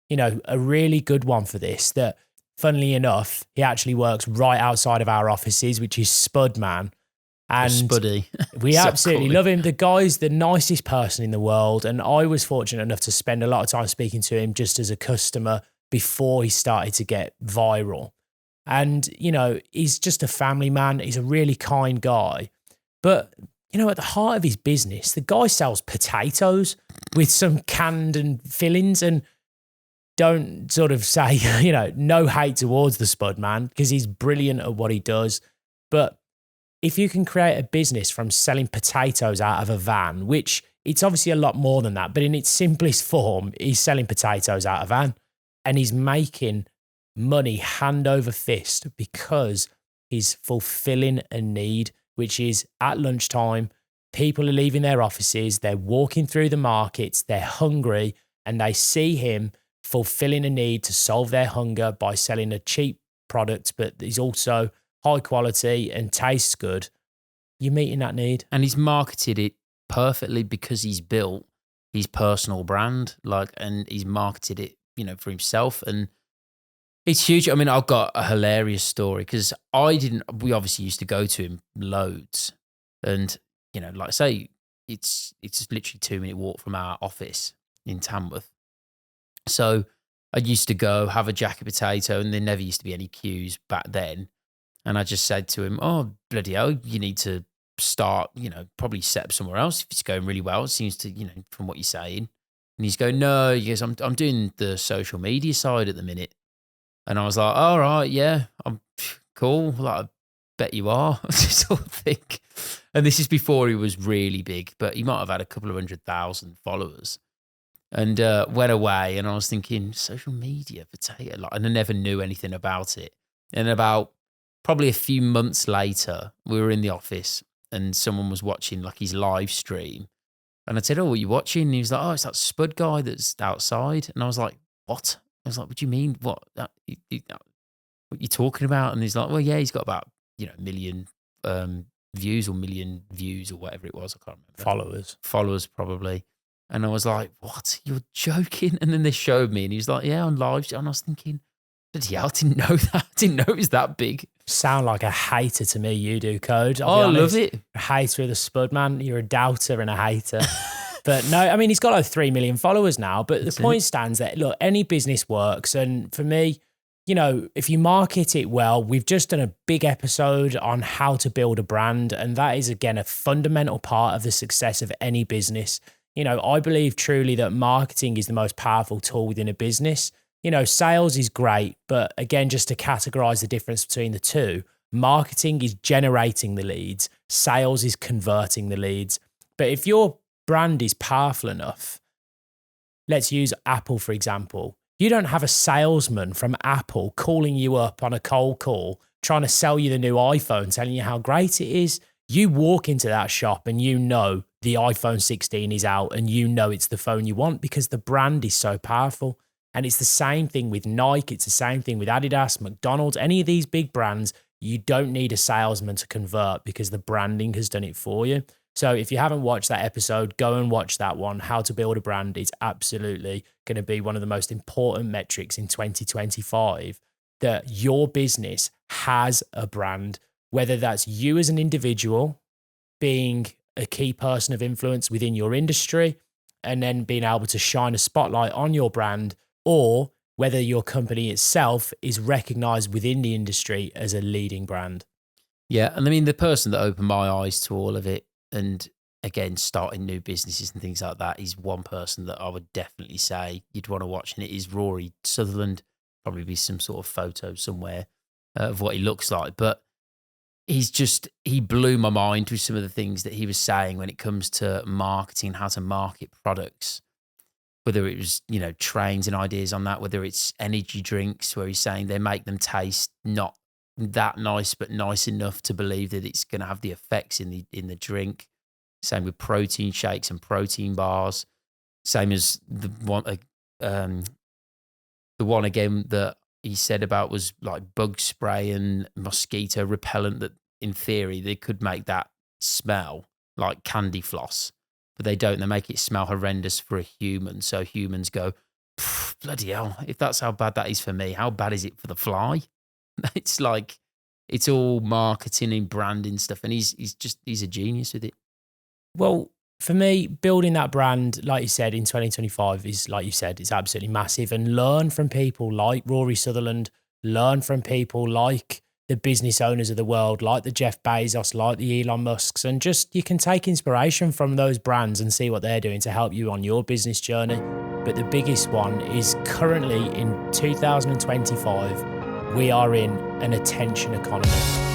a really good one for this that, funnily enough, he actually works right outside of our offices, which is Spudman. And Spuddy. we So absolutely cool. love him. The guy's the nicest person in the world. And I was fortunate enough to spend a lot of time speaking to him just as a customer before he started to get viral. And, he's just a family man. He's a really kind guy. But, at the heart of his business, the guy sells potatoes with some canned and fillings. And don't sort of say, no hate towards the Spud man, because he's brilliant at what he does. But if you can create a business from selling potatoes out of a van, which it's obviously a lot more than that, but in its simplest form, he's selling potatoes out of a van and he's making money hand over fist because he's fulfilling a need, which is at lunchtime, people are leaving their offices, they're walking through the markets, they're hungry, and they see him fulfilling a need to solve their hunger by selling a cheap product, but he's also high quality and tastes good. You're meeting that need. And he's marketed it perfectly because he's built his personal brand, and he's marketed it, for himself. And it's huge. I mean, I've got a hilarious story because we obviously used to go to him loads. And, like I say, it's literally 2-minute walk from our office in Tamworth. So I used to go have a jacket potato, and there never used to be any queues back then. And I just said to him, oh, bloody hell, you need to start, probably set up somewhere else if it's going really well. It seems to, from what you're saying. And he's going, no, he goes, I'm doing the social media side at the minute. And I was like, all right, yeah, I'm cool. Like, I bet you are, sort of thing. And this is before he was really big, but he might have had a couple of 100,000 followers. And went away, and I was thinking, social media, potato, and I never knew anything about it. And about probably a few months later, we were in the office and someone was watching his live stream. And I said, oh, what are you watching? And he was like, oh, it's that Spud guy that's outside. And I was like, what? I was like, what do you mean? What are you talking about? And he's like, well, yeah, he's got about, 1 million views or whatever it was. I can't remember. Followers probably. And I was like, what? You're joking? And then they showed me and he was like, yeah, on live. And I was thinking, bloody hell, I didn't know that. I didn't know it was that big. Sound like a hater to me, you do, Code. I love it. A hater of the Spud, man. You're a doubter and a hater. But no, I mean, he's got 3 million followers now. But the point stands that, look, any business works. And for me, if you market it well, we've just done a big episode on how to build a brand. And that is, again, a fundamental part of the success of any business. I believe truly that marketing is the most powerful tool within a business. Sales is great, but again, just to categorize the difference between the two, marketing is generating the leads, sales is converting the leads. But if your brand is powerful enough, let's use Apple, for example. You don't have a salesman from Apple calling you up on a cold call, trying to sell you the new iPhone, telling you how great it is. You walk into that shop and the iPhone 16 is out and it's the phone you want because the brand is so powerful. And it's the same thing with Nike. It's the same thing with Adidas, McDonald's, any of these big brands. You don't need a salesman to convert because the branding has done it for you. So if you haven't watched that episode, go and watch that one. How to build a brand is absolutely going to be one of the most important metrics in 2025, that your business has a brand, whether that's you as an individual being a key person of influence within your industry and then being able to shine a spotlight on your brand, or whether your company itself is recognized within the industry as a leading brand. Yeah. And I mean, the person that opened my eyes to all of it, and again, starting new businesses and things like that, is one person that I would definitely say you'd want to watch. And it is Rory Sutherland. Probably be some sort of photo somewhere of what he looks like. But he blew my mind with some of the things that he was saying when it comes to marketing, how to market products, whether it was, trains and ideas on that, whether it's energy drinks where he's saying they make them taste not that nice, but nice enough to believe that it's going to have the effects in the drink. Same with protein shakes and protein bars. Same as the one again that he said about was like bug spray and mosquito repellent, that in theory they could make that smell like candy floss, but they don't. They make it smell horrendous for a human. So humans go, bloody hell, if that's how bad that is for me, how bad is it for the fly? It's like, it's all marketing and branding stuff. And he's a genius with it. Well, for me, building that brand, like you said, in 2025 is, like you said, it's absolutely massive. And learn from people like Rory Sutherland, learn from people like the business owners of the world, like the Jeff Bezos, like the Elon Musks, and just you can take inspiration from those brands and see what they're doing to help you on your business journey. But the biggest one is currently in 2025, we are in an attention economy.